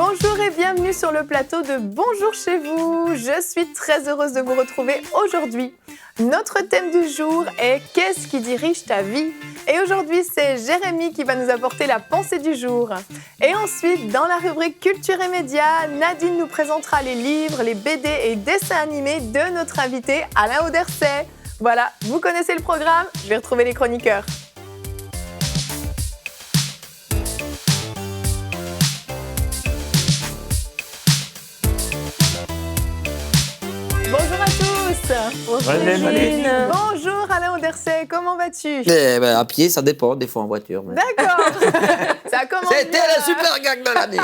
Bonjour et bienvenue sur le plateau de Bonjour chez vous. Je suis très heureuse de vous retrouver aujourd'hui. Notre thème du jour est « Qu'est-ce qui dirige ta vie ?» Et aujourd'hui, c'est Jérémy qui va nous apporter la pensée du jour. Et ensuite, dans la rubrique Culture et Médias, Nadine nous présentera les livres, les BD et dessins animés de notre invité Alain Auderset. Voilà, vous connaissez le programme, je vais retrouver les chroniqueurs. Bonjour à tous. Bonjour Nadine. Bonjour Alain Auderset, comment vas-tu? À pied, ça dépend, des fois en voiture. Mais... D'accord. Ça commence C'était bien. la super gang de l'année.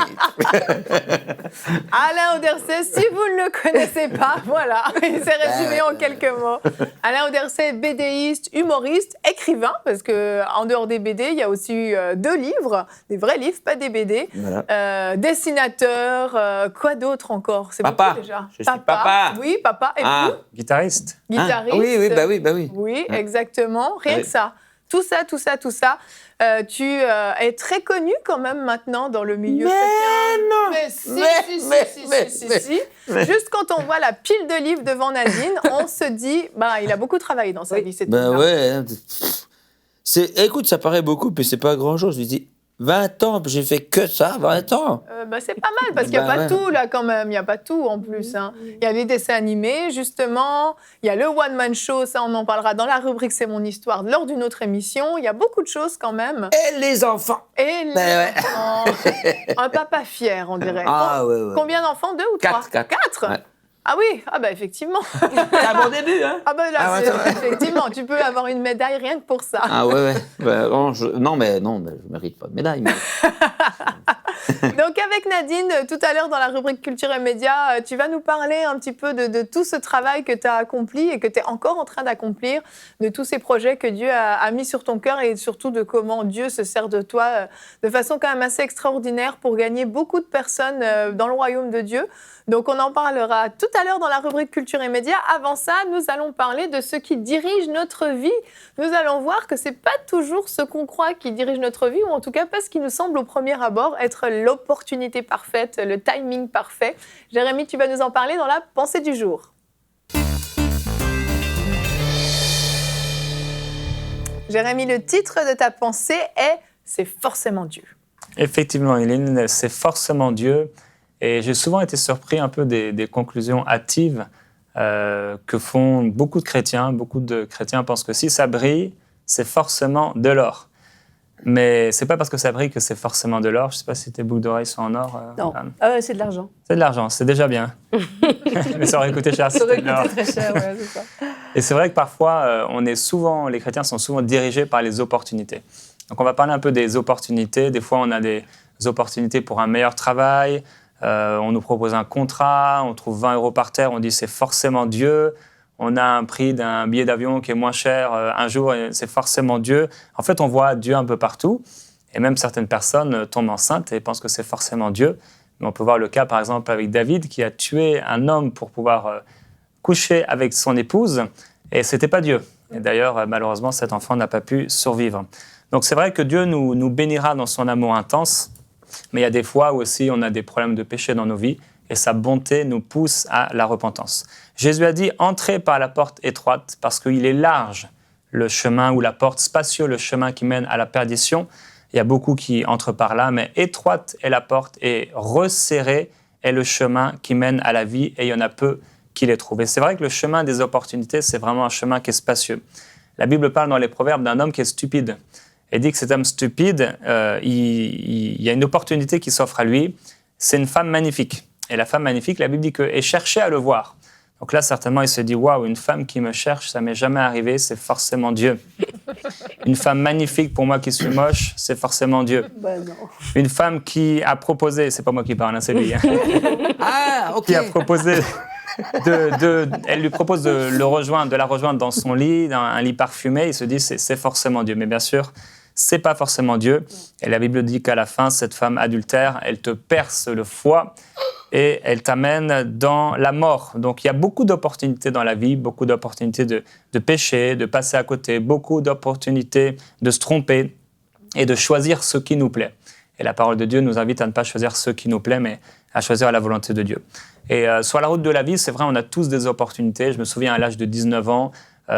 Alain Auderset, si vous ne le connaissez pas, voilà, il s'est résumé en quelques mots. Alain Auderset, BDiste, humoriste, écrivain, parce qu'en dehors des BD, il y a aussi 2 livres, des vrais livres, pas des BD. Voilà. Dessinateur, quoi d'autre encore? C'est papa. Beaucoup déjà. Je suis papa. Oui, papa. Et vous? Guitariste. Guitariste. Oui. Oui, exactement. Rien que ça. Tout ça. Tu es très connu quand même maintenant dans le milieu chrétien. Mais si. Juste quand on voit la pile de livres devant Nadine, on se dit, il a beaucoup travaillé dans sa vie. Écoute, ça paraît beaucoup, mais c'est pas grand-chose. Je me dis, 20 ans, j'ai fait que ça, 20 ans. C'est pas mal, parce qu'il n'y a pas tout, là, quand même. Il n'y a pas tout, en plus. Hein. Il y a les dessins animés, justement. Il y a le one-man show, ça, on en parlera dans la rubrique C'est mon histoire, lors d'une autre émission. Il y a beaucoup de choses, quand même. Et les enfants. Enfants. Un papa fier, on dirait. Ouais. Combien d'enfants? 2 ou 3? 4. Ouais. Ah oui, effectivement. C'est un bon début, hein? Effectivement, tu peux avoir une médaille rien que pour ça. Non, mais je mérite pas de médaille. Mais... Donc avec Nadine, tout à l'heure dans la rubrique Culture et Médias, tu vas nous parler un petit peu de tout ce travail que tu as accompli et que tu es encore en train d'accomplir, de tous ces projets que Dieu a mis sur ton cœur et surtout de comment Dieu se sert de toi de façon quand même assez extraordinaire pour gagner beaucoup de personnes dans le royaume de Dieu. Donc on en parlera tout à l'heure dans la rubrique Culture et Médias. Avant ça, nous allons parler de ce qui dirige notre vie. Nous allons voir que c'est pas toujours ce qu'on croit qui dirige notre vie, ou en tout cas pas ce qui nous semble au premier abord être l'opportunité parfaite, le timing parfait. Jérémy, tu vas nous en parler dans la pensée du jour. Jérémy, le titre de ta pensée est « C'est forcément Dieu ». Effectivement, Hélène, c'est forcément Dieu. Et j'ai souvent été surpris un peu des conclusions hâtives que font beaucoup de chrétiens. Beaucoup de chrétiens pensent que si ça brille, c'est forcément de l'or. Mais c'est pas parce que ça brille que c'est forcément de l'or. Je sais pas si tes boucles d'oreilles sont en or. Non, c'est de l'argent. C'est de l'argent, c'est déjà bien. Mais ça aurait coûté cher si c'était de l'or. Ça aurait coûté très cher, ouais, c'est ça. Et c'est vrai que parfois, les chrétiens sont souvent dirigés par les opportunités. Donc on va parler un peu des opportunités. Des fois, on a des opportunités pour un meilleur travail. On nous propose un contrat, on trouve 20 € par terre, on dit c'est forcément Dieu. On a un prix d'un billet d'avion qui est moins cher un jour, c'est forcément Dieu. En fait, on voit Dieu un peu partout. Et même certaines personnes tombent enceintes et pensent que c'est forcément Dieu. Mais on peut voir le cas, par exemple, avec David, qui a tué un homme pour pouvoir coucher avec son épouse. Et ce n'était pas Dieu. Et d'ailleurs, malheureusement, cet enfant n'a pas pu survivre. Donc c'est vrai que Dieu nous bénira dans son amour intense. Mais il y a des fois où aussi on a des problèmes de péché dans nos vies et sa bonté nous pousse à la repentance. Jésus a dit « Entrez par la porte étroite parce qu'il est large le chemin ou la porte, spacieux le chemin qui mène à la perdition. » Il y a beaucoup qui entrent par là, mais étroite est la porte et resserrée est le chemin qui mène à la vie et il y en a peu qui les trouvent. Et c'est vrai que le chemin des opportunités, c'est vraiment un chemin qui est spacieux. La Bible parle dans les Proverbes d'un homme qui est stupide. Et dit que cet homme stupide, il y a une opportunité qui s'offre à lui, c'est une femme magnifique. Et la femme magnifique, la Bible dit et cherchez à le voir. Donc là, certainement, il se dit, waouh, une femme qui me cherche, ça m'est jamais arrivé, c'est forcément Dieu. Une femme magnifique pour moi qui suis moche, c'est forcément Dieu. Non. Une femme qui a proposé, c'est pas moi qui parle, c'est lui. Qui a proposé elle lui propose de la rejoindre dans son lit, dans un lit parfumé. Il se dit, c'est forcément Dieu. Mais bien sûr, c'est pas forcément Dieu. Et la Bible dit qu'à la fin, cette femme adultère, elle te perce le foie et elle t'amène dans la mort. Donc, il y a beaucoup d'opportunités dans la vie, beaucoup d'opportunités de pécher, de passer à côté, beaucoup d'opportunités de se tromper et de choisir ce qui nous plaît. Et la parole de Dieu nous invite à ne pas choisir ce qui nous plaît, mais à choisir la volonté de Dieu. Et sur la route de la vie, c'est vrai, on a tous des opportunités. Je me souviens, à l'âge de 19 ans,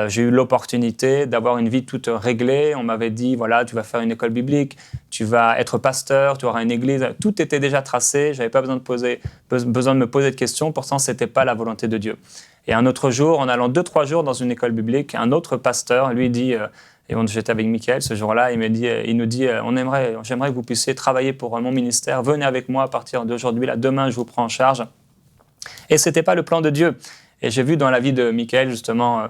j'ai eu l'opportunité d'avoir une vie toute réglée. On m'avait dit, voilà, tu vas faire une école biblique, tu vas être pasteur, tu auras une église. Tout était déjà tracé. Je n'avais pas besoin de me poser de questions. Pourtant, ce n'était pas la volonté de Dieu. Et un autre jour, en allant 2-3 jours dans une école biblique, un autre pasteur lui dit, et j'étais avec Michael ce jour-là, il nous dit, j'aimerais que vous puissiez travailler pour mon ministère. Venez avec moi à partir d'aujourd'hui. Là, demain, je vous prends en charge. Et ce n'était pas le plan de Dieu. Et j'ai vu dans la vie de Michael, justement,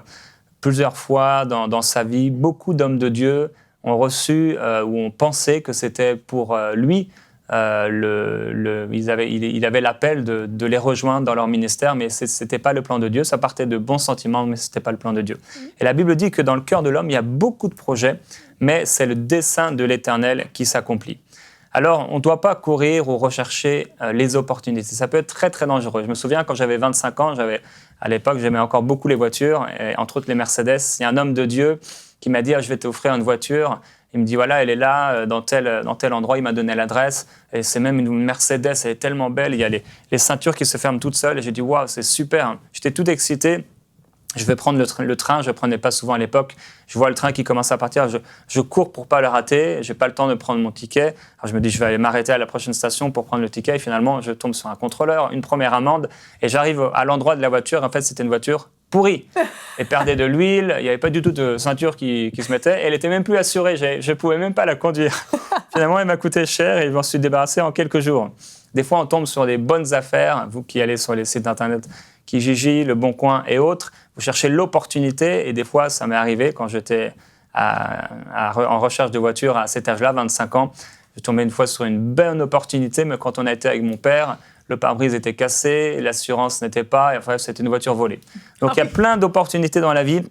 plusieurs fois dans sa vie, beaucoup d'hommes de Dieu ont reçu ou ont pensé que c'était pour lui. Il avait l'appel de les rejoindre dans leur ministère, mais ce n'était pas le plan de Dieu. Ça partait de bons sentiments, mais ce n'était pas le plan de Dieu. Et la Bible dit que dans le cœur de l'homme, il y a beaucoup de projets, mais c'est le dessein de l'Éternel qui s'accomplit. Alors, on ne doit pas courir ou rechercher les opportunités. Ça peut être très, très dangereux. Je me souviens, quand j'avais 25 ans, à l'époque, j'aimais encore beaucoup les voitures, et entre autres les Mercedes. Il y a un homme de Dieu qui m'a dit « Je vais t'offrir une voiture ». Il me dit « Voilà, elle est là, dans tel endroit ». Il m'a donné l'adresse. Et c'est même une Mercedes, elle est tellement belle. Il y a les ceintures qui se ferment toutes seules. Et j'ai dit « Waouh, c'est super ». J'étais tout excité. Je vais prendre le train, je ne prenais pas souvent à l'époque. Je vois le train qui commence à partir, je cours pour ne pas le rater, je n'ai pas le temps de prendre mon ticket. Alors je me dis, je vais aller m'arrêter à la prochaine station pour prendre le ticket. Et finalement, je tombe sur un contrôleur, une première amende, et j'arrive à l'endroit de la voiture. En fait, c'était une voiture pourrie. Elle perdait de l'huile, il n'y avait pas du tout de ceinture qui se mettait. Elle n'était même plus assurée, je ne pouvais même pas la conduire. Finalement, elle m'a coûté cher et je m'en suis débarrassé en quelques jours. Des fois, on tombe sur des bonnes affaires, vous qui allez sur les sites internet, Kijiji, Le Bon Coin et autres, vous cherchez l'opportunité, et des fois, ça m'est arrivé quand j'étais en recherche de voiture à cet âge-là, 25 ans. Je tombais une fois sur une bonne opportunité, mais quand on a été avec mon père, le pare-brise était cassé, l'assurance n'était pas, et enfin, c'était une voiture volée. Donc, il y a plein d'opportunités dans la vie,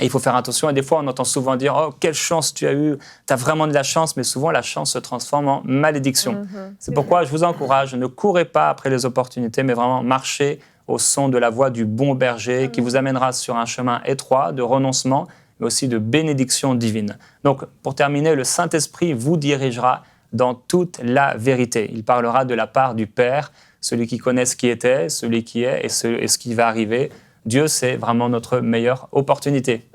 et il faut faire attention. Et des fois, on entend souvent dire « Oh, quelle chance tu as eu, tu as vraiment de la chance », mais souvent, la chance se transforme en malédiction. C'est pourquoi je vous encourage, ne courez pas après les opportunités, mais vraiment marchez au son de la voix du bon berger qui vous amènera sur un chemin étroit de renoncement, mais aussi de bénédiction divine. Donc, pour terminer, le Saint-Esprit vous dirigera dans toute la vérité. Il parlera de la part du Père, celui qui connaît ce qui était, celui qui est et ce qui va arriver. Dieu, c'est vraiment notre meilleure opportunité.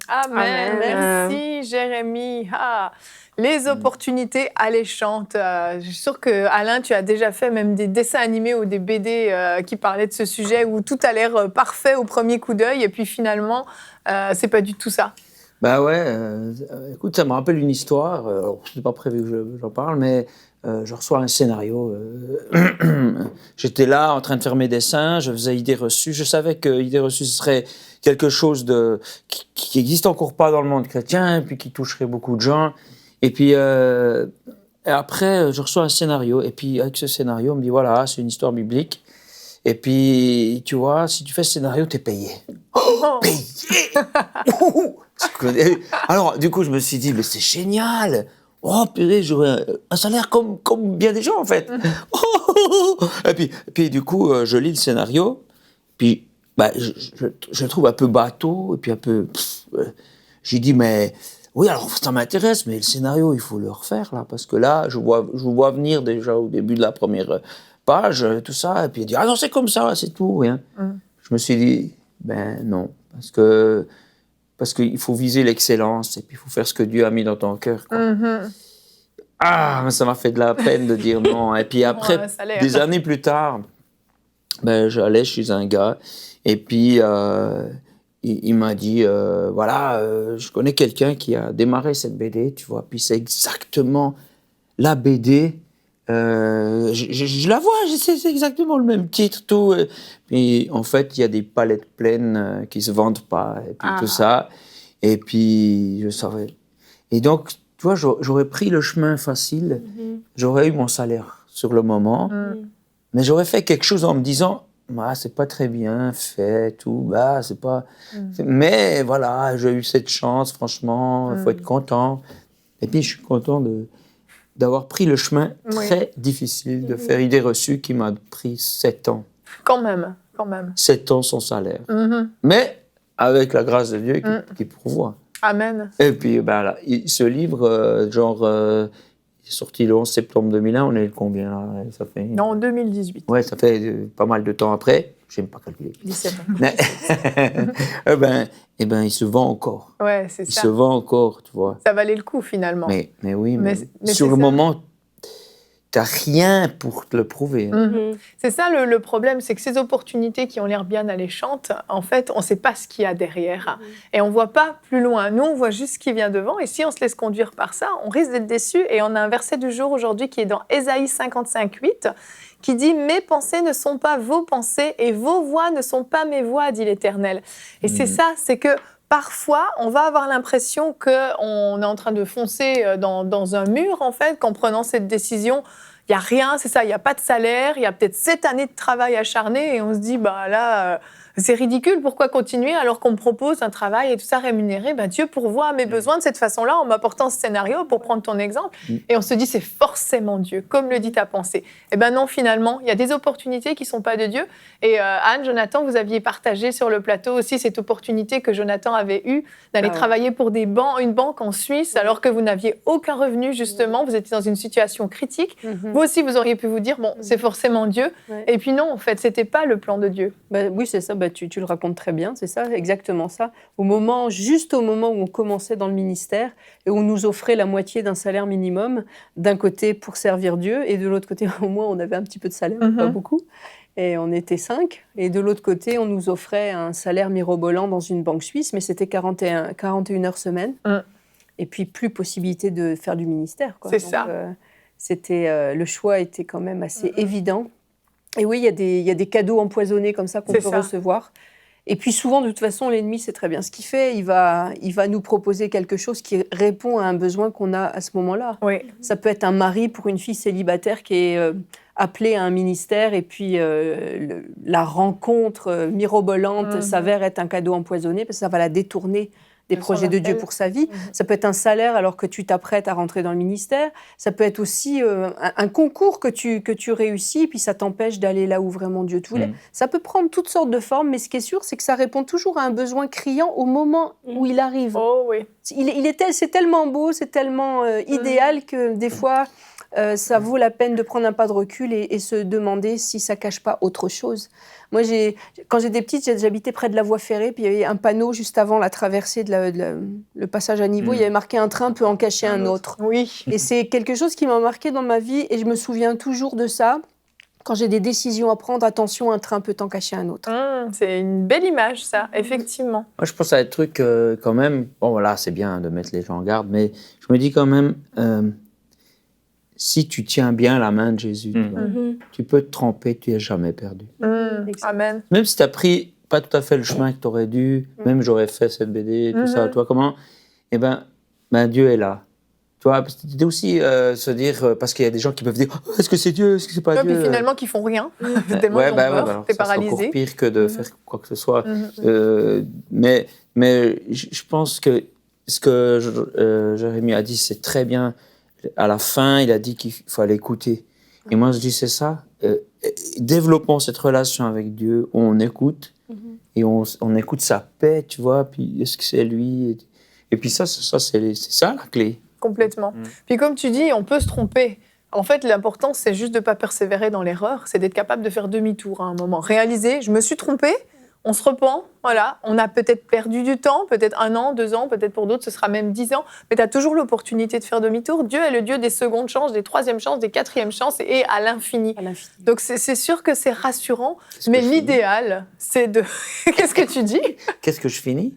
Amen. Merci, Jérémie. Les opportunités alléchantes. Je suis sûre que, Alain, tu as déjà fait même des dessins animés ou des BD qui parlaient de ce sujet où tout a l'air parfait au premier coup d'œil et puis finalement, c'est pas du tout ça. Bah ouais, écoute, ça me rappelle une histoire. C'est pas prévu que j'en parle, mais je reçois un scénario. J'étais là en train de faire mes dessins, je faisais idées reçues. Je savais que idées reçues ce serait quelque chose qui n'existe encore pas dans le monde chrétien, et puis qui toucherait beaucoup de gens. Et puis après, je reçois un scénario. Et puis avec ce scénario, on me dit voilà, c'est une histoire biblique. Et puis, tu vois, si tu fais ce scénario, t'es payé. Oh, payé. Alors, du coup, je me suis dit, mais c'est génial. Oh, purée, j'aurais un salaire comme bien des gens, en fait. Et puis, du coup, je lis le scénario. Puis, je le trouve un peu bateau. Et puis, un peu... j'ai dit, mais... Oui, alors, ça m'intéresse, mais le scénario, il faut le refaire, là. Parce que là, je vous vois venir déjà au début de la première page, tout ça. Et puis, il dit, ah non, c'est comme ça, c'est tout, rien. Je me suis dit, ben non. Parce qu'il faut viser l'excellence et puis il faut faire ce que Dieu a mis dans ton cœur. Quoi. Mais ça m'a fait de la peine de dire non. Et puis après, des années plus tard, j'allais chez un gars et puis il m'a dit, je connais quelqu'un qui a démarré cette BD, tu vois, puis c'est exactement la BD. Je la vois, c'est exactement le même titre, tout. Puis en fait, il y a des palettes pleines qui se vendent pas, et puis tout ça. Et puis je savais. Et donc, tu vois, j'aurais pris le chemin facile. J'aurais eu mon salaire sur le moment, mais j'aurais fait quelque chose en me disant, c'est pas très bien fait, tout. C'est pas. Mais voilà, j'ai eu cette chance, franchement, il faut être content. Et puis je suis content d'avoir pris le chemin très difficile de faire idée reçue qui m'a pris 7 ans. Quand même. 7 ans sans salaire. Mais avec la grâce de Dieu qui pourvoit. Amen. Et puis, ce livre, est sorti le 11 septembre 2001, on est le combien là? Ça fait... Non, en 2018. Ouais, ça fait pas mal de temps après. Je n'aime pas calculer. 17 ans. Eh ben, il se vend encore. Ouais, c'est Il ça. se vend encore, tu vois. Ça valait le coup, finalement. Mais oui, mais Mais sur c'est le ça. moment, tu n'as rien pour te le prouver. Hein. Mhm. C'est ça le problème, c'est que ces opportunités qui ont l'air bien alléchantes, en fait, on ne sait pas ce qu'il y a derrière. Et on ne voit pas plus loin. Nous, on voit juste ce qui vient devant. Et si on se laisse conduire par ça, on risque d'être déçu. Et on a un verset du jour aujourd'hui qui est dans Ésaïe 55:8, qui dit « Mes pensées ne sont pas vos pensées et vos voix ne sont pas mes voix, dit l'Éternel. » Et c'est ça, c'est que parfois, on va avoir l'impression qu'on est en train de foncer dans un mur, en fait, qu'en prenant cette décision, il n'y a rien, c'est ça, il n'y a pas de salaire, il y a peut-être 7 années de travail acharné et on se dit, bah là, c'est ridicule, pourquoi continuer alors qu'on me propose un travail et tout ça rémunéré? Bah, Dieu pourvoit à mes besoins de cette façon-là en m'apportant ce scénario, pour prendre ton exemple. Et on se dit, c'est forcément Dieu, comme le dit ta pensée. Eh bien non, finalement, il y a des opportunités qui ne sont pas de Dieu. Et Anne, Jonathan, vous aviez partagé sur le plateau aussi cette opportunité que Jonathan avait eue d'aller travailler pour une banque en Suisse, alors que vous n'aviez aucun revenu, justement. Vous étiez dans une situation critique. Vous aussi, vous auriez pu vous dire, bon, c'est forcément Dieu. Et puis non, en fait, ce n'était pas le plan de Dieu. Oui, c'est ça. Tu le racontes très bien, c'est ça, exactement ça. Juste au moment où on commençait dans le ministère et où on nous offrait la moitié d'un salaire minimum, d'un côté pour servir Dieu, et de l'autre côté, au moins, on avait un petit peu de salaire, pas beaucoup. Et on était 5. Et de l'autre côté, on nous offrait un salaire mirobolant dans une banque suisse, mais c'était 41 heures semaine. Et puis, plus possibilité de faire du ministère, quoi. C'est ça. Le choix était quand même assez évident. Et oui, il y a des cadeaux empoisonnés comme ça qu'on peut recevoir. Et puis souvent, de toute façon, l'ennemi sait très bien ce qu'il fait. Il va nous proposer quelque chose qui répond à un besoin qu'on a à ce moment-là. Oui. Ça peut être un mari pour une fille célibataire qui est appelée à un ministère et puis la rencontre mirobolante s'avère être un cadeau empoisonné parce que ça va la détourner des projets de Dieu pour sa vie. Ça peut être un salaire alors que tu t'apprêtes à rentrer dans le ministère. Ça peut être aussi un concours que tu réussis, puis ça t'empêche d'aller là où vraiment Dieu te voulait. Ça peut prendre toutes sortes de formes, mais ce qui est sûr, c'est que ça répond toujours à un besoin criant au moment où il arrive. Oh oui. C'est tellement beau, c'est tellement idéal que des fois, ça vaut la peine de prendre un pas de recul et se demander si ça ne cache pas autre chose. Moi, quand j'étais petite, j'habitais près de la voie ferrée, puis il y avait un panneau juste avant la traversée le passage à niveau. Il y avait marqué « Un train peut en cacher un autre ». Oui. Et c'est quelque chose qui m'a marqué dans ma vie, et je me souviens toujours de ça. Quand j'ai des décisions à prendre, attention, un train peut en cacher un autre. C'est une belle image, ça, effectivement. Moi, je pense à des trucs quand même... Bon, voilà, c'est bien de mettre les gens en garde, mais je me dis quand même... si tu tiens bien la main de Jésus, tu peux te tromper, tu n'es jamais perdu. Amen. Même si tu n'as pris pas tout à fait le chemin que tu aurais dû, même j'aurais fait cette BD, tout ça, toi, comment? Eh ben, Dieu est là. Tu vois, c'était aussi se dire, parce qu'il y a des gens qui peuvent dire, oh, est-ce que c'est Dieu, est-ce que c'est pas Dieu? Puis finalement, qui font rien. Tellement ils ont peur, t'es paralysé. C'est encore pire que de faire quoi que ce soit. Mais je pense que ce que Jérémie a dit, c'est très bien. À la fin, il a dit qu'il fallait écouter. Et moi, je dis, c'est ça. Développons cette relation avec Dieu où on écoute et on écoute sa paix, tu vois. Puis, est-ce que c'est lui? Et puis ça, c'est ça la clé. Complètement. Puis comme tu dis, on peut se tromper. En fait, l'important, c'est juste de ne pas persévérer dans l'erreur. C'est d'être capable de faire demi-tour à un moment. Réaliser, je me suis trompée. On se repent, voilà. On a peut-être perdu du temps, peut-être 1 an, 2 ans, peut-être pour d'autres, ce sera même 10 ans. Mais tu as toujours l'opportunité de faire demi-tour. Dieu est le Dieu des secondes chances, des troisièmes chances, des quatrièmes chances et à l'infini. Donc, c'est sûr que c'est rassurant. Mais l'idéal, c'est de... Qu'est-ce que tu dis? Qu'est-ce que je finis?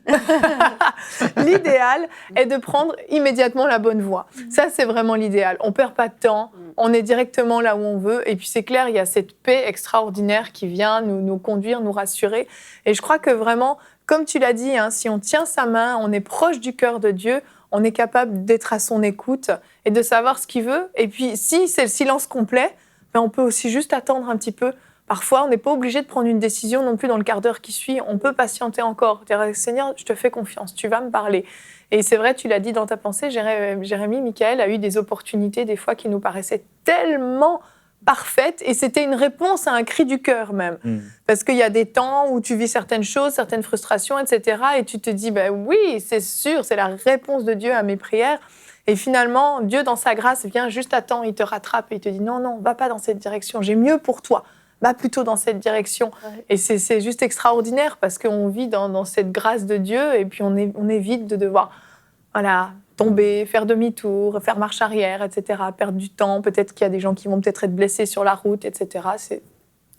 L'idéal est de prendre immédiatement la bonne voie. Ça, c'est vraiment l'idéal. On ne perd pas de temps. On est directement là où on veut. Et puis, c'est clair, il y a cette paix extraordinaire qui vient nous conduire, nous rassurer. Et je crois que vraiment, comme tu l'as dit, si on tient sa main, on est proche du cœur de Dieu, on est capable d'être à son écoute et de savoir ce qu'il veut. Et puis, si c'est le silence complet, on peut aussi juste attendre un petit peu. Parfois, on n'est pas obligé de prendre une décision non plus dans le quart d'heure qui suit. On peut patienter encore. Dire, Seigneur, je te fais confiance, tu vas me parler. Et c'est vrai, tu l'as dit dans ta pensée, Jérémie, Michael a eu des opportunités des fois qui nous paraissaient tellement parfaites. Et c'était une réponse à un cri du cœur même. Parce qu'il y a des temps où tu vis certaines choses, certaines frustrations, etc. Et tu te dis, oui, c'est sûr, c'est la réponse de Dieu à mes prières. Et finalement, Dieu, dans sa grâce, vient juste à temps, il te rattrape et il te dit non, va pas dans cette direction, j'ai mieux pour toi. Va plutôt dans cette direction. Ouais. Et c'est juste extraordinaire parce qu'on vit dans cette grâce de Dieu et puis on évite de devoir tomber, faire demi-tour, faire marche arrière, etc., perdre du temps. Peut-être qu'il y a des gens qui vont peut-être être blessés sur la route, etc. C'est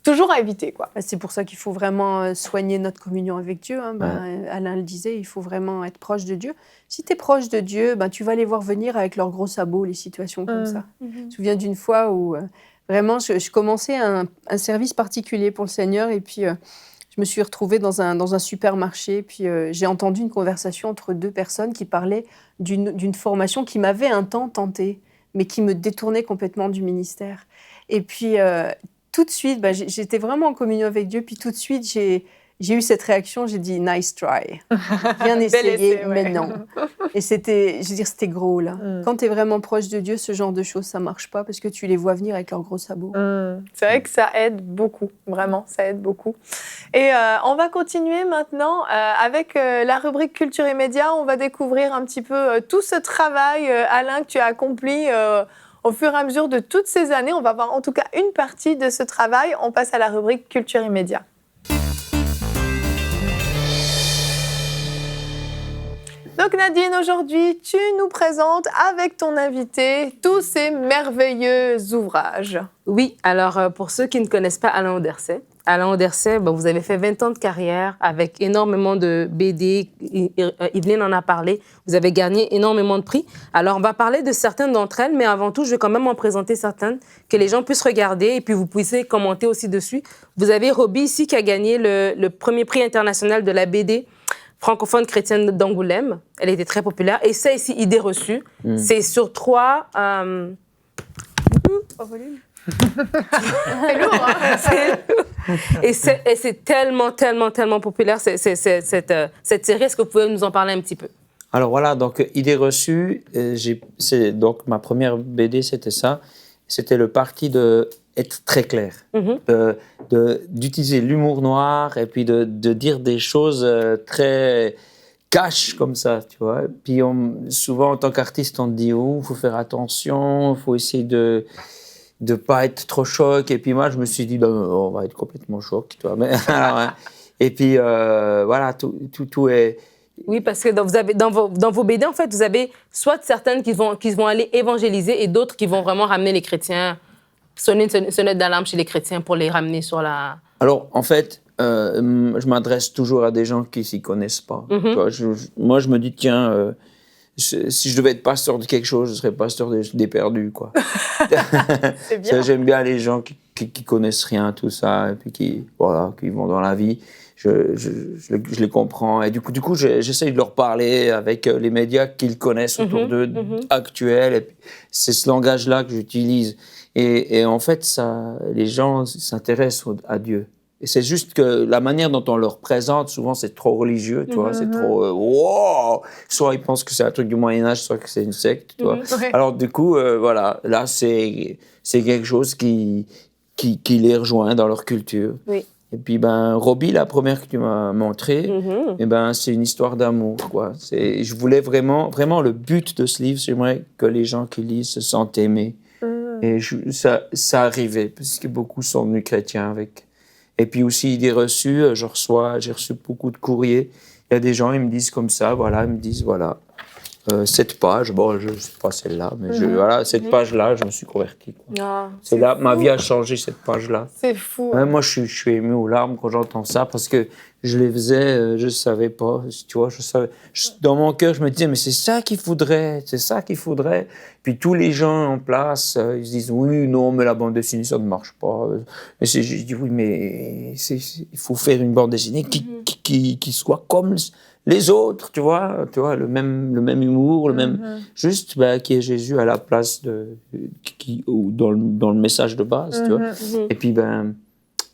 toujours à éviter, quoi. C'est pour ça qu'il faut vraiment soigner notre communion avec Dieu. Alain le disait, il faut vraiment être proche de Dieu. Si tu es proche de Dieu, tu vas les voir venir avec leurs gros sabots, les situations comme ça. Je me souviens d'une fois où vraiment je commençais un service particulier pour le Seigneur et puis je me suis retrouvée dans un supermarché. Puis j'ai entendu une conversation entre deux personnes qui parlaient d'une formation qui m'avait un temps tentée, mais qui me détournait complètement du ministère. Et puis tout de suite, j'étais vraiment en communion avec Dieu. Puis tout de suite, j'ai eu cette réaction. J'ai dit « nice try ». Bien essayé, mais non. Et c'était gros, là. Quand tu es vraiment proche de Dieu, ce genre de choses, ça ne marche pas parce que tu les vois venir avec leurs gros sabots. C'est vrai que ça aide beaucoup, vraiment, ça aide beaucoup. Et on va continuer maintenant avec la rubrique Culture et Médias. On va découvrir un petit peu tout ce travail, Alain, que tu as accompli au fur et à mesure de toutes ces années. On va voir en tout cas une partie de ce travail. On passe à la rubrique Culture et Médias. Donc Nadine, aujourd'hui, tu nous présentes avec ton invité tous ces merveilleux ouvrages. Oui, alors pour ceux qui ne connaissent pas Alain Auderset, vous avez fait 20 ans de carrière avec énormément de BD, Yveline en a parlé, vous avez gagné énormément de prix. Alors on va parler de certaines d'entre elles, mais avant tout, je vais quand même en présenter certaines que les gens puissent regarder et puis vous puissiez commenter aussi dessus. Vous avez Roby ici qui a gagné le premier prix international de la BD francophone chrétienne d'Angoulême. Elle était très populaire. Et ça ici, Idées reçues, c'est sur 3... volumes. C'est lourd, hein? Et c'est tellement populaire, cette série. Est-ce que vous pouvez nous en parler un petit peu? Alors voilà, donc Idées reçues, donc ma première BD, c'était ça. C'était le parti d'être très clair, d'utiliser l'humour noir et puis de dire des choses très cash comme ça, tu vois. Puis souvent, en tant qu'artiste, on te dit « Oh, il faut faire attention, il faut essayer de pas être trop choc. » Et puis moi, je me suis dit « On va être complètement choc, tu vois. » Et puis, voilà, tout est... Oui, parce que dans vos BD, en fait, vous avez soit certaines qui vont aller évangéliser et d'autres qui vont vraiment ramener les chrétiens, sonner une sonnette d'alarme chez les chrétiens pour les ramener sur la... Alors, en fait, je m'adresse toujours à des gens qui s'y connaissent pas. Tu vois, moi, je me dis, tiens, si je devais être pasteur de quelque chose, je serais pasteur des perdus, quoi. C'est bien. J'aime bien les gens qui connaissent rien, tout ça, et puis qui vont dans la vie. Je les comprends. Et du coup, j'essaye de leur parler avec les médias qu'ils connaissent autour d'eux, actuels. Et puis, c'est ce langage-là que j'utilise. Et en fait, les gens s'intéressent à Dieu. Et c'est juste que la manière dont on leur présente, souvent, c'est trop religieux, tu vois. C'est trop... wow! Soit ils pensent que c'est un truc du Moyen-Âge, soit que c'est une secte, tu vois. Alors, du coup, voilà. Là, c'est quelque chose qui les rejoint dans leur culture. Oui. Et puis, Roby, la première que tu m'as montrée, c'est une histoire d'amour, quoi. Je voulais vraiment, le but de ce livre, j'aimerais que les gens qui lisent se sentent aimés. Et ça arrivait, parce que beaucoup sont devenus chrétiens avec. Et puis aussi, Idées reçues, j'ai reçu beaucoup de courriers. Il y a des gens, ils me disent comme ça, cette page, bon, je ne sais pas celle-là, mais cette page-là, je me suis converti. C'est là, ma vie a changé, cette page-là. C'est fou. Hein. Moi, je suis ému aux larmes quand j'entends ça, parce que je les faisais, je ne savais pas, tu vois, dans mon cœur, je me disais, mais c'est ça qu'il faudrait. Puis tous les gens en place, ils se disent, oui, non, mais la bande dessinée, ça ne marche pas. Mais je dis, oui, mais il faut faire une bande dessinée qui soit comme les autres, tu vois, le même humour, le même, juste qui est Jésus à la place dans le message de base, tu vois. Et puis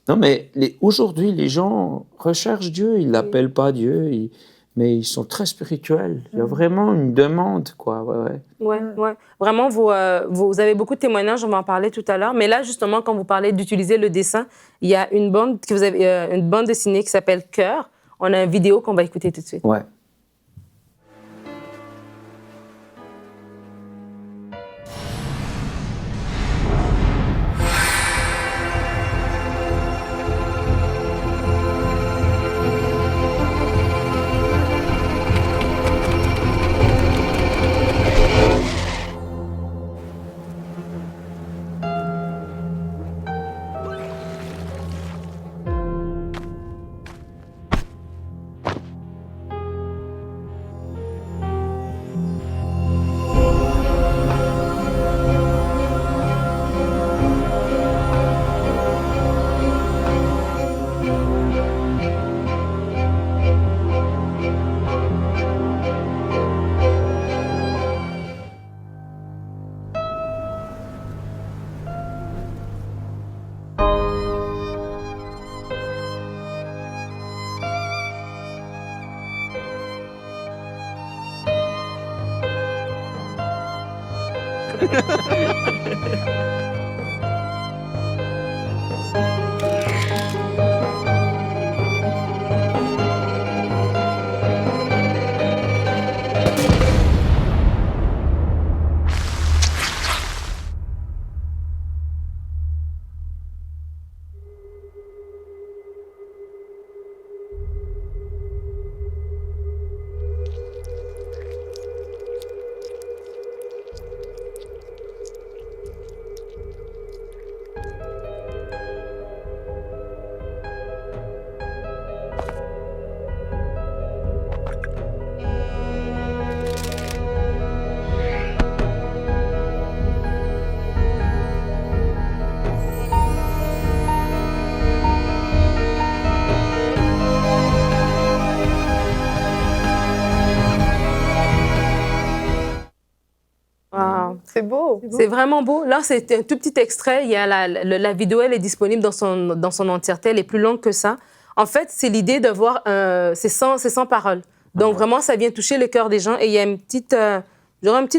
non, mais aujourd'hui les gens recherchent Dieu, ils l'appellent pas Dieu, mais ils sont très spirituels. Il y a vraiment une demande, quoi. Ouais. Vraiment, vous avez beaucoup de témoignages, on va en parler tout à l'heure. Mais là, justement, quand vous parlez d'utiliser le dessin, il y a une bande dessinée qui s'appelle Cœur. On a une vidéo qu'on va écouter tout de suite. Ouais. Wow. C'est beau. C'est vraiment beau. Là, c'est un tout petit extrait. Il y a la vidéo, elle est disponible dans son entièreté. Elle est plus longue que ça. En fait, c'est l'idée de voir, c'est sans paroles. Donc, vraiment, ça vient toucher le cœur des gens. Et il y a une petite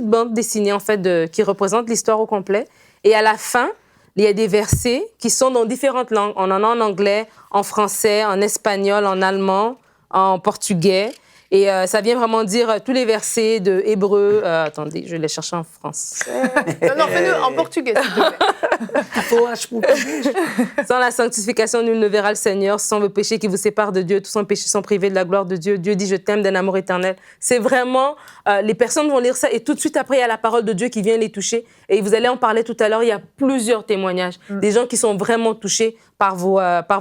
bande dessinée, en fait, qui représente l'histoire au complet. Et à la fin, il y a des versets qui sont dans différentes langues. On en a en anglais, en français, en espagnol, en allemand, en portugais. Et ça vient vraiment dire tous les versets de Hébreu. Attendez, je vais les chercher en français. Non, fais-le en portugais, s'il te plaît. Sans la sanctification, nul ne verra le Seigneur. Sans le péché qui vous sépare de Dieu, tous sans péché sont privés de la gloire de Dieu. Dieu dit, je t'aime d'un amour éternel. C'est vraiment... les personnes vont lire ça et tout de suite après, il y a la parole de Dieu qui vient les toucher. Et vous allez en parler tout à l'heure, il y a plusieurs témoignages. Des gens qui sont vraiment touchés par vos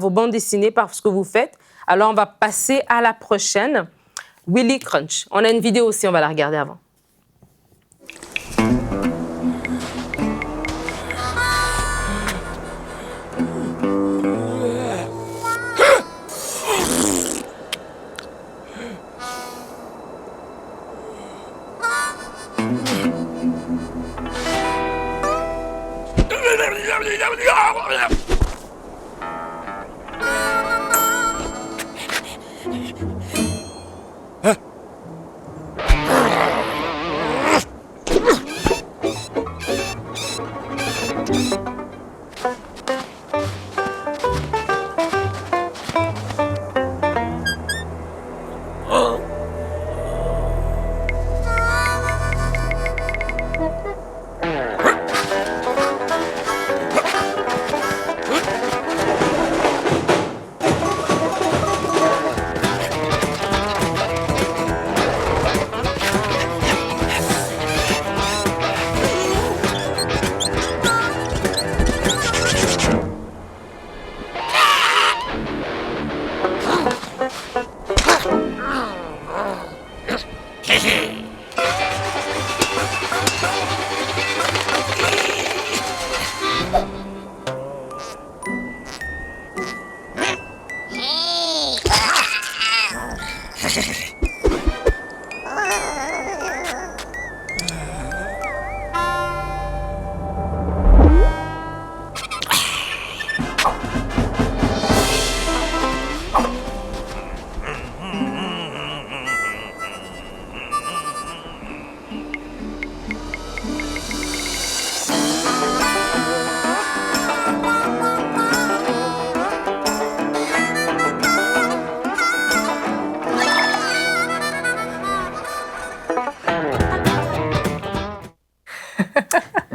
bandes dessinées, par ce que vous faites. Alors, on va passer à la prochaine. Willy Crunch. On a une vidéo aussi, on va la regarder avant.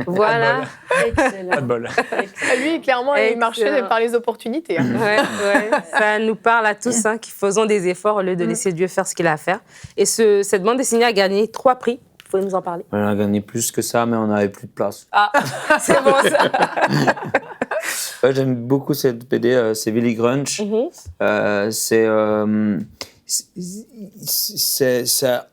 Voilà. Pas de bol. Lui, clairement, il marchait par les opportunités. Hein. Ouais. Ça nous parle à tous qui faisons des efforts au lieu de laisser Dieu faire ce qu'il a à faire. Et cette bande dessinée a gagné 3 prix. Vous pouvez nous en parler? On a gagné plus que ça, mais on n'avait plus de place. Ah, c'est bon ça. Ouais, j'aime beaucoup cette BD, c'est Willy Crunch.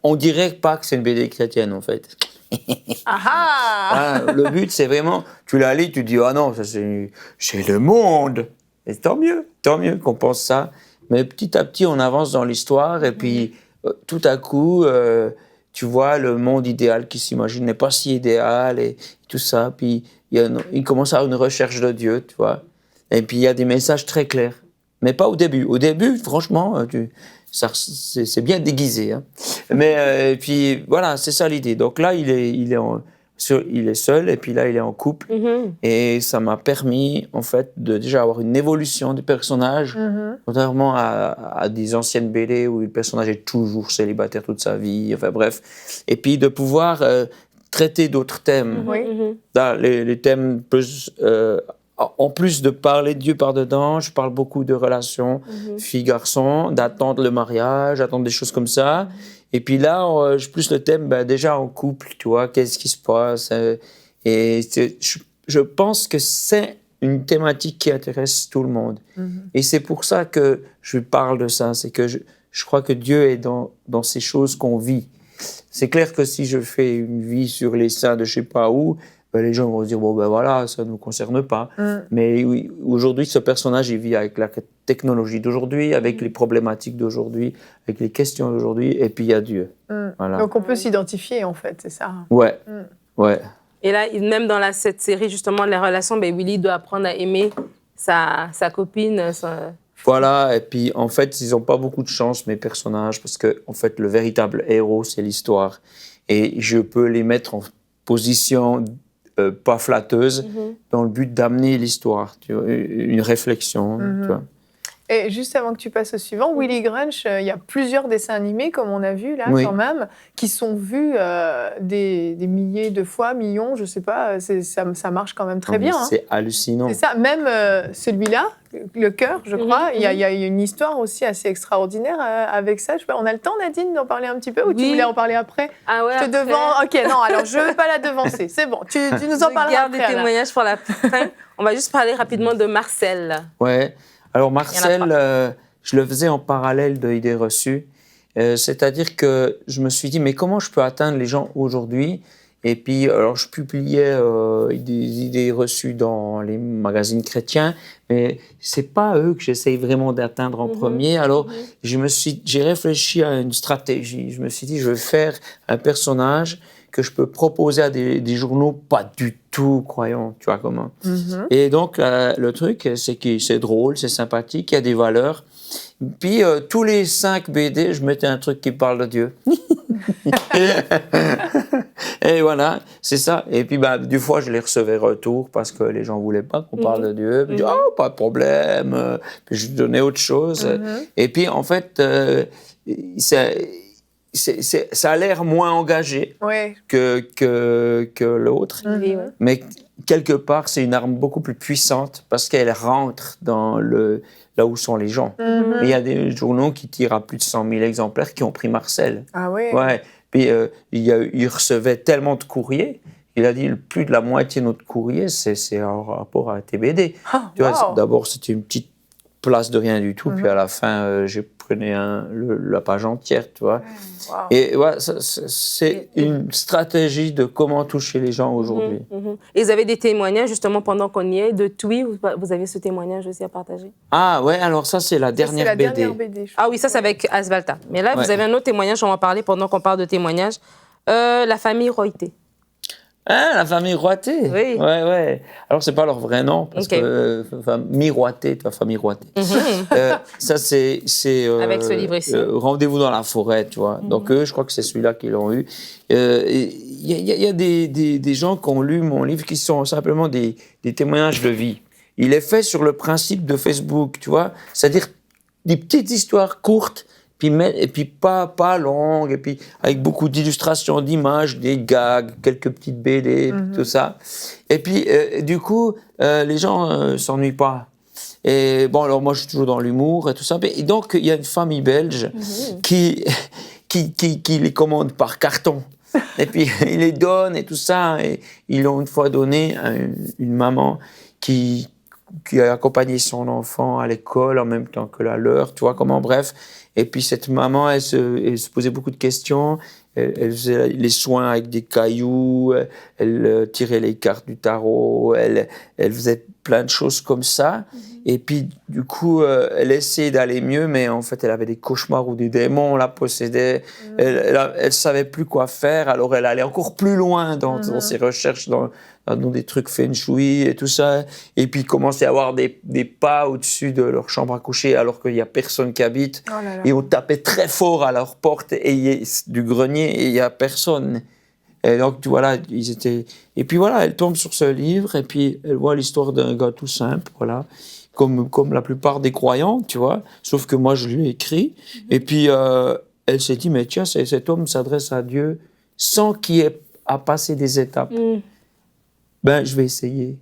On dirait pas que c'est une BD chrétienne, en fait. Le but, c'est vraiment, tu la lis, tu dis, ah non, ça c'est le monde. Et tant mieux qu'on pense ça. Mais petit à petit, on avance dans l'histoire et puis tout à coup, tu vois le monde idéal qui s'imagine n'est pas si idéal et tout ça. Puis il commence à avoir une recherche de Dieu, tu vois. Et puis il y a des messages très clairs. Mais pas au début. Au début, franchement, c'est bien déguisé. Hein. Mais puis voilà, c'est ça l'idée. Donc là, il est Il est seul et puis là, il est en couple. Et ça m'a permis, en fait, de déjà avoir une évolution du personnage, contrairement à des anciennes BD où le personnage est toujours célibataire toute sa vie, enfin bref. Et puis de pouvoir traiter d'autres thèmes. Là, les thèmes plus... en plus de parler de Dieu par-dedans, je parle beaucoup de relations fille-garçon, d'attendre le mariage, d'attendre des choses comme ça. Et puis là, j'ai plus le thème, déjà en couple, tu vois, qu'est-ce qui se passe. Et je pense que c'est une thématique qui intéresse tout le monde. Et c'est pour ça que je parle de ça. C'est que je crois que Dieu est dans ces choses qu'on vit. C'est clair que si je fais une vie sur les saints de je sais pas où, les gens vont se dire, bon, voilà, ça ne nous concerne pas. Mais oui, aujourd'hui, ce personnage, il vit avec la technologie d'aujourd'hui, avec les problématiques d'aujourd'hui, avec les questions d'aujourd'hui, et puis il y a Dieu. Voilà. Donc on peut s'identifier, en fait, c'est ça. Ouais. Et là, même dans cette série, justement, les relations, Willy doit apprendre à aimer sa copine. Voilà, et puis en fait, ils n'ont pas beaucoup de chance, mes personnages, parce que en fait, le véritable héros, c'est l'histoire. Et je peux les mettre en position pas flatteuse, dans le but d'amener l'histoire, tu vois, une réflexion. Tu vois. Et juste avant que tu passes au suivant, Willy Grunch, il y a plusieurs dessins animés, comme on a vu là, quand même, qui sont vus des milliers de fois, millions, je sais pas, ça marche quand même très bien. C'est hallucinant. C'est ça, même celui-là, Le Cœur, je crois, il y a une histoire aussi assez extraordinaire avec ça. On a le temps, Nadine, d'en parler un petit peu, ou tu voulais en parler après? Ah ouais, je te devance. Ok, non, alors je ne veux pas la devancer, c'est bon, tu nous en parleras garde après. des témoignages pour la fin. On va juste parler rapidement de Marcel. Ouais. Alors Marcel, je le faisais en parallèle de Idées reçues. C'est-à-dire que je me suis dit, mais comment je peux atteindre les gens aujourd'hui? Et puis, alors je publiais des idées reçues dans les magazines chrétiens, mais c'est pas eux que j'essaye vraiment d'atteindre en premier. Alors, j'ai réfléchi à une stratégie. Je me suis dit, je vais faire un personnage que je peux proposer à des journaux pas du tout croyants, tu vois comment. Et donc, le truc, c'est que c'est drôle, c'est sympathique, il y a des valeurs. Puis, tous les 5 BD, je mettais un truc qui parle de Dieu. Et voilà, c'est ça. Et puis, des fois, je les recevais retour parce que les gens ne voulaient pas qu'on parle de Dieu. Puis, je dis, oh, pas de problème. Puis, je donnais autre chose. Et puis, en fait, ça a l'air moins engagé que l'autre. Mais quelque part, c'est une arme beaucoup plus puissante parce qu'elle rentre dans là où sont les gens. Et il y a des journaux qui tirent à plus de 100 000 exemplaires qui ont pris Marcel. Ah oui? Ouais. Puis il recevait tellement de courriers. Il a dit plus de la moitié de notre courrier, c'est en rapport à TBD. Tu vois, d'abord, c'était une petite place de rien du tout. Puis à la fin, j'ai prenais la page entière, tu vois. Et ouais, c'est une stratégie de comment toucher les gens aujourd'hui. Et vous avez des témoignages, justement, pendant qu'on y est, de Twi, vous avez ce témoignage aussi à partager? Ah ouais, alors ça, c'est la dernière BD. Ah oui, ça, c'est avec Asbalta. Mais là, vous avez un autre témoignage, on va en parler pendant qu'on parle de témoignages. La famille Royté. Ah, la famille Royté. Oui. Ouais. Alors, c'est pas leur vrai nom, parce que famille Royté, ta famille Royté. Ça, c'est avec ce livre ici. Rendez-vous dans la forêt, tu vois. Donc, eux, je crois que c'est celui-là qu'ils l'ont eu. Il y a des gens qui ont lu mon livre qui sont simplement des témoignages de vie. Il est fait sur le principe de Facebook, tu vois. C'est-à-dire des petites histoires courtes, et puis pas longues, et puis avec beaucoup d'illustrations, d'images, des gags, quelques petites BD, tout ça. Et puis, du coup, les gens s'ennuient pas. Et bon, alors moi, je suis toujours dans l'humour et tout ça. Et donc, il y a une famille belge qui les commande par carton. Et puis, ils les donnent et tout ça. Et ils l'ont une fois donné à une maman qui a accompagné son enfant à l'école en même temps que la leur, tu vois comment, bref. Et puis cette maman, elle se posait beaucoup de questions, elle faisait les soins avec des cailloux, elle tirait les cartes du tarot, elle faisait plein de choses comme ça. Et puis du coup, elle essayait d'aller mieux, mais en fait, elle avait des cauchemars où des démons la possédaient. Elle savait plus quoi faire, alors elle allait encore plus loin dans ses recherches, dans des trucs feng shui et tout ça. Et puis, il commençait à avoir des pas au-dessus de leur chambre à coucher alors qu'il n'y a personne qui habite. Et on tapait très fort à leur porte du grenier et il n'y a personne. Et donc, voilà, ils étaient... Et puis voilà, elle tombe sur ce livre, et puis elle voit l'histoire d'un gars tout simple, voilà, comme la plupart des croyants, tu vois, sauf que moi, je lui ai écrit. Et puis, elle s'est dit, mais tiens, cet homme s'adresse à Dieu sans qu'il ait à passer des étapes. Ben, je vais essayer.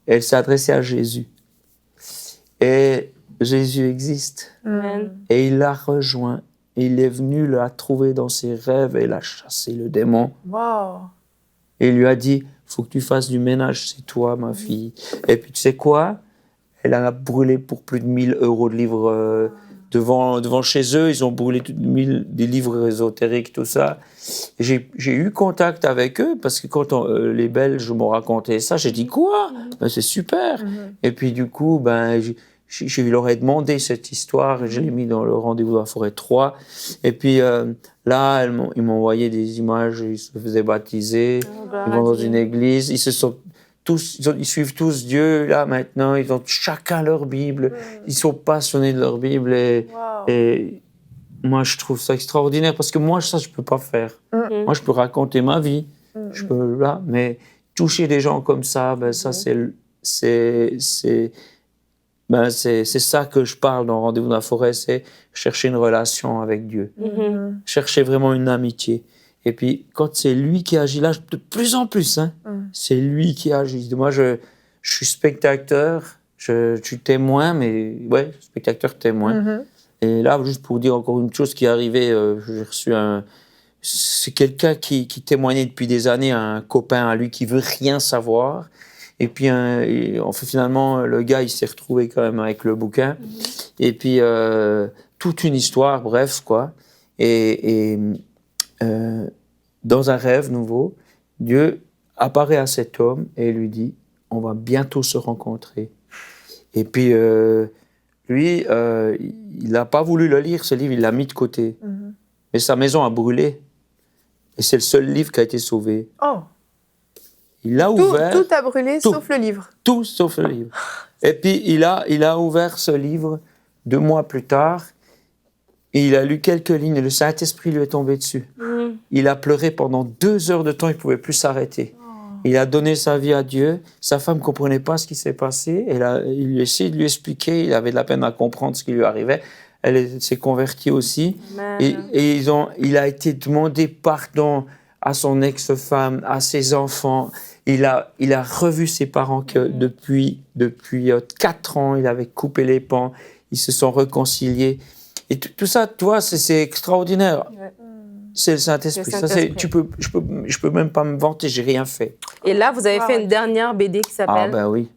Elle s'est adressée à Jésus. Et Jésus existe. Et il l'a rejoint. Il est venu la trouver dans ses rêves et il a chassé le démon. Wow. Et il lui a dit, faut que tu fasses du ménage, c'est toi, ma fille. Et puis tu sais quoi? Elle en a brûlé pour plus de 1 000 € de livres devant chez eux. Ils ont brûlé des livres ésotériques, tout ça. Et j'ai eu contact avec eux parce que quand les Belges m'ont raconté ça, j'ai dit quoi? Ben, c'est super. Et puis du coup, ben, je leur ai demandé cette histoire et je l'ai mis dans le rendez-vous de la forêt 3. Et puis là, ils m'ont envoyé des images, ils se faisaient baptiser, ils vont dans une église, ils suivent tous Dieu là maintenant, ils ont chacun leur Bible, ils sont passionnés de leur Bible et moi je trouve ça extraordinaire parce que moi ça je peux pas faire. Moi je peux raconter ma vie, je peux là, mais toucher des gens comme ça, ben ça c'est ça que je parle dans Rendez-vous dans la forêt, c'est chercher une relation avec Dieu, chercher vraiment une amitié. Et puis, quand c'est lui qui agit là, de plus en plus, c'est lui qui agit. Moi, je suis spectateur, je suis témoin, mais ouais, spectateur témoin. Et là, juste pour dire encore une chose qui est arrivée, j'ai reçu c'est quelqu'un qui témoignait depuis des années, un copain à lui qui veut rien savoir. Et puis, finalement, le gars, il s'est retrouvé quand même avec le bouquin. Et puis, toute une histoire, bref, quoi. Dans un rêve nouveau, Dieu apparaît à cet homme et lui dit « On va bientôt se rencontrer ». Et puis, lui, il n'a pas voulu le lire, ce livre, il l'a mis de côté. Mais sa maison a brûlé. Et c'est le seul livre qui a été sauvé. Oh. Il l'a ouvert. Tout a brûlé, sauf le livre. Tout sauf le livre. Et puis, il a ouvert ce livre 2 mois plus tard. Et il a lu quelques lignes et le Saint-Esprit lui est tombé dessus. Il a pleuré pendant 2 heures de temps, il ne pouvait plus s'arrêter. Il a donné sa vie à Dieu. Sa femme ne comprenait pas ce qui s'est passé. Il a essayé de lui expliquer. Il avait de la peine à comprendre ce qui lui arrivait. Elle s'est convertie aussi. Et il a été demandé pardon à son ex-femme, à ses enfants. Il a revu ses parents que depuis 4 ans, il avait coupé les pans. Ils se sont réconciliés. Et tout ça, tu vois, c'est extraordinaire. C'est le Saint-Esprit. Je peux même pas me vanter, j'ai rien fait. Et là, vous avez fait une dernière BD qui s'appelle... Ah ben oui,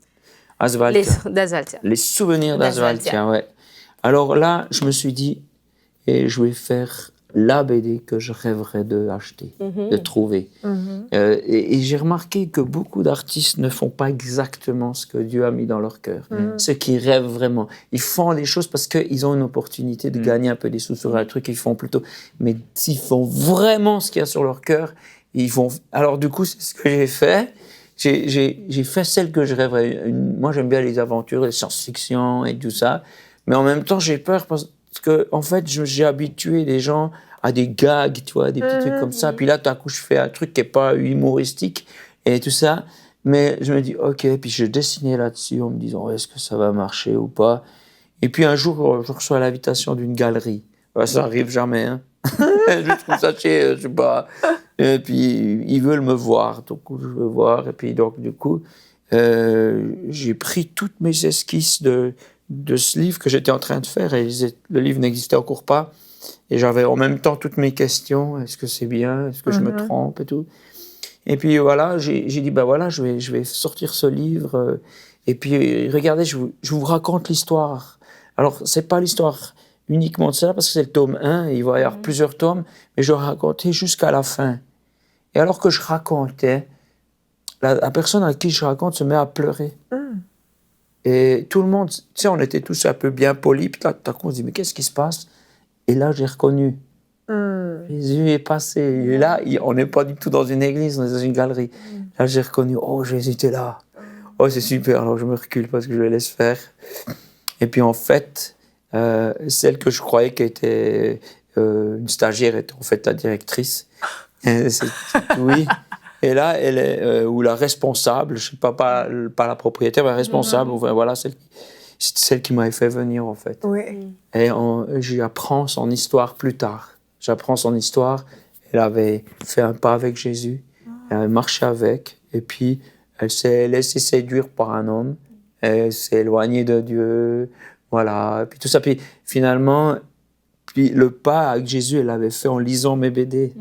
d'Azvaltia. Les souvenirs d'Azvaltia, ouais. Alors là, je me suis dit, et je vais faire la BD que je rêverais d'acheter, de trouver. Et j'ai remarqué que beaucoup d'artistes ne font pas exactement ce que Dieu a mis dans leur cœur. Ceux qui rêvent vraiment. Ils font les choses parce qu'ils ont une opportunité de gagner un peu des sous sur un truc, ils font plutôt. Mais s'ils font vraiment ce qu'il y a sur leur cœur, ils vont... Alors du coup, c'est ce que j'ai fait. J'ai fait celle que je rêverais. Moi, j'aime bien les aventures, les science-fiction et tout ça. Mais en même temps, j'ai peur parce que, en fait, j'ai habitué les gens à des gags, tu vois, des petits trucs comme ça. Puis là, tout à coup, je fais un truc qui n'est pas humoristique et tout ça. Mais je me dis, OK, puis je dessinais là-dessus en me disant, est-ce que ça va marcher ou pas? Et puis un jour, je reçois l'invitation d'une galerie. Ça n'arrive jamais, hein. Je trouve ça chez, je sais pas. Et puis, ils veulent me voir. Donc, je veux voir. Et puis, donc, du coup, j'ai pris toutes mes esquisses de ce livre que j'étais en train de faire. Et le livre n'existait encore pas. Et j'avais en même temps toutes mes questions. Est-ce que c'est bien? Est-ce que je me trompe et tout? Et puis, voilà, j'ai dit, ben voilà, je vais sortir ce livre. Et puis, regardez, je vous raconte l'histoire. Alors, c'est pas l'histoire uniquement de cela, parce que c'est le tome 1, et il va y avoir plusieurs tomes, mais je racontais jusqu'à la fin. Et alors que je racontais, la personne à qui je raconte se met à pleurer. Et tout le monde, tu sais, on était tous un peu bien polis, puis là, tout à coup, on se dit, mais qu'est-ce qui se passe? Et là, j'ai reconnu. Jésus est passé. Et là, on n'est pas du tout dans une église, on est dans une galerie. Là, j'ai reconnu, oh, Jésus était là. Oh, c'est super, alors je me recule parce que je le laisse faire. Et puis, en fait, celle que je croyais qui était une stagiaire était en fait la directrice. Oui. Et là, elle est, ou la responsable, je ne sais pas la propriétaire, mais la responsable, enfin, voilà, c'est celle qui m'avait fait venir, en fait. Oui. Et j'apprends son histoire plus tard. J'apprends son histoire. Elle avait fait un pas avec Jésus. Elle avait marché avec. Et puis, elle s'est laissée séduire par un homme. Elle s'est éloignée de Dieu. Voilà. Puis tout ça. Puis finalement, le pas avec Jésus, elle l'avait fait en lisant mes BD.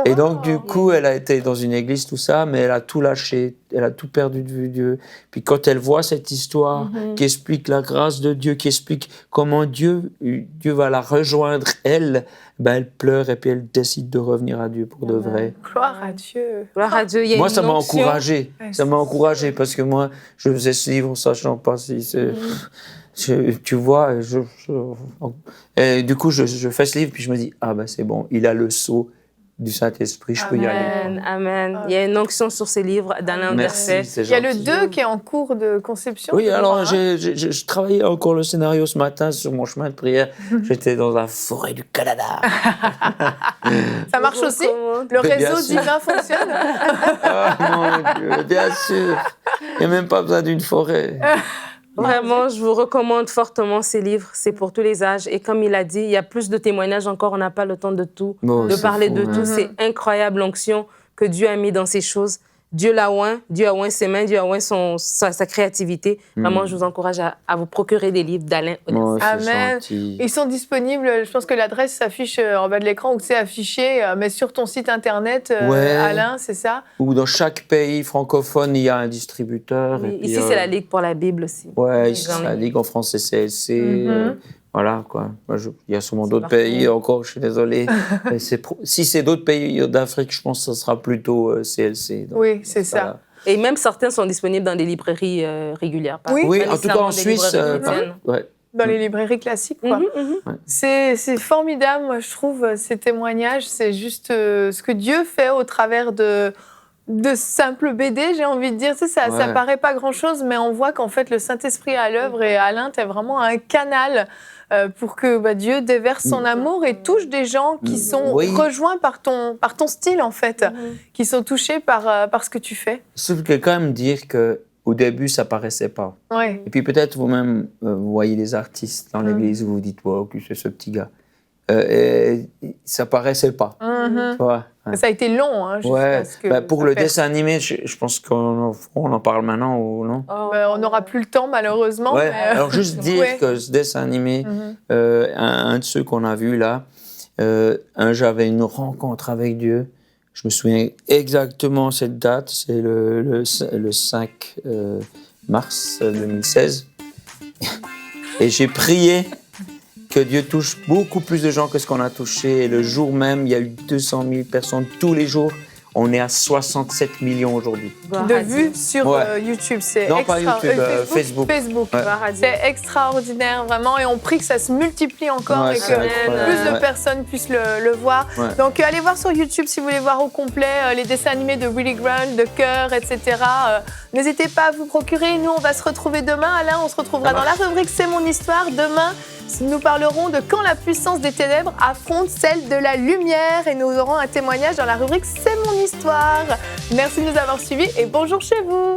Et donc, du coup, elle a été dans une église, tout ça, mais elle a tout lâché, elle a tout perdu de vue Dieu. Puis quand elle voit cette histoire qui explique la grâce de Dieu, qui explique comment Dieu va la rejoindre, elle pleure et puis elle décide de revenir à Dieu pour de vrai. Gloire à Dieu. Gloire à Dieu. Il y a Moi, une ça m'a onction. encouragé. Ça m'a encouragé parce que moi, je faisais ce livre, sachant pas si c'est... tu vois, et du coup, je fais ce livre, puis je me dis, c'est bon, il a le sceau du Saint-Esprit, je peux y aller. Amen, amen. Il y a une onction sur ces livres d'Alain Anderset. Merci, c'est Il y a le gentil. 2 qui est en cours de conception. Oui, je alors crois, hein. je travaillais encore le scénario ce matin sur mon chemin de prière. J'étais dans la forêt du Canada. Ça marche aussi? Le Mais bien réseau sûr. divin fonctionne? Ah mon Dieu, bien sûr. Il n'y a même pas besoin d'une forêt. Vraiment, je vous recommande fortement ces livres. C'est pour tous les âges. Et comme il a dit, il y a plus de témoignages encore. On n'a pas le temps de tout, Bon, de c'est parler fou, de hein. tout. C'est incroyable l'onction que Dieu a mis dans ces choses. Dieu l'a oint, Dieu a oint ses mains, Dieu a oint sa créativité. Vraiment, je vous encourage à vous procurer des livres d'Alain Oh, Anderset. c'est Amen. gentil. Ils sont disponibles, je pense que l'adresse s'affiche en bas de l'écran ou que c'est affiché, mais sur ton site internet, Ouais. Alain, c'est ça? Ou dans chaque pays francophone, il y a un distributeur. Oui, et puis, ici, c'est la Ligue pour la Bible aussi. Ouais, ici, Dans c'est la les- Ligue en France, c'est CLC. Voilà, quoi. Moi, il y a sûrement C'est d'autres parfait. pays encore, je suis désolé. Mais si c'est d'autres pays d'Afrique, je pense que ce sera plutôt CLC. Donc, Oui, c'est ça. voilà. Et même certains sont disponibles dans des librairies régulières. pas- Oui. Oui, pas en tout cas en nécessairement des Suisse. librairies chrétiennes. Ouais. Dans les librairies classiques, quoi. C'est formidable, moi, je trouve, ces témoignages. C'est juste ce que Dieu fait au travers de simples BD, j'ai envie de dire. Tu sais, ça Ouais. paraît pas grand-chose, mais on voit qu'en fait, le Saint-Esprit est à l'œuvre et Alain, tu es vraiment un canal pour que Dieu déverse son amour et touche des gens qui sont Oui. rejoints par ton style, en fait, qui sont touchés par ce que tu fais. Sauf que quand même dire qu'au début, ça paraissait pas. Ouais. Et puis peut-être vous-même, vous voyez les artistes dans l'église, vous vous dites, wow, qui c'est ce petit gars. Et ça paraissait pas. Mhm. Tu vois, hein. Ça a été long, hein, jusqu'à Ouais, ce que pour ça le perce. dessin animé, je pense qu'on en parle maintenant ou non? On n'aura plus le temps, malheureusement. Ouais, mais, alors juste dire ouais. que ce dessin animé, Mhm. un de ceux qu'on a vu là, j'avais une rencontre avec Dieu. Je me souviens exactement cette date, c'est le 5 mars 2016. Et j'ai prié que Dieu touche beaucoup plus de gens que ce qu'on a touché. Et le jour même, il y a eu 200 000 personnes tous les jours. On est à 67 millions aujourd'hui. Gloire De à Dieu. vues sur Ouais. YouTube. C'est Non, pas YouTube, Facebook. Facebook. Ouais. Gloire à Dieu. C'est extraordinaire, vraiment. Et on prie que ça se multiplie encore Ouais, et c'est que incroyable. plus de Ouais. personnes puissent le voir. Ouais. Donc, allez voir sur YouTube si vous voulez voir au complet les dessins animés de Willy Grant, de Cœur, etc. N'hésitez pas à vous procurer. Nous, on va se retrouver demain. Alain, on se retrouvera Ça dans la rubrique C'est mon histoire. Demain, nous parlerons de quand la puissance des ténèbres affronte celle de la lumière. Et nous aurons un témoignage dans la rubrique C'est mon histoire. Merci de nous avoir suivis et bonjour chez vous.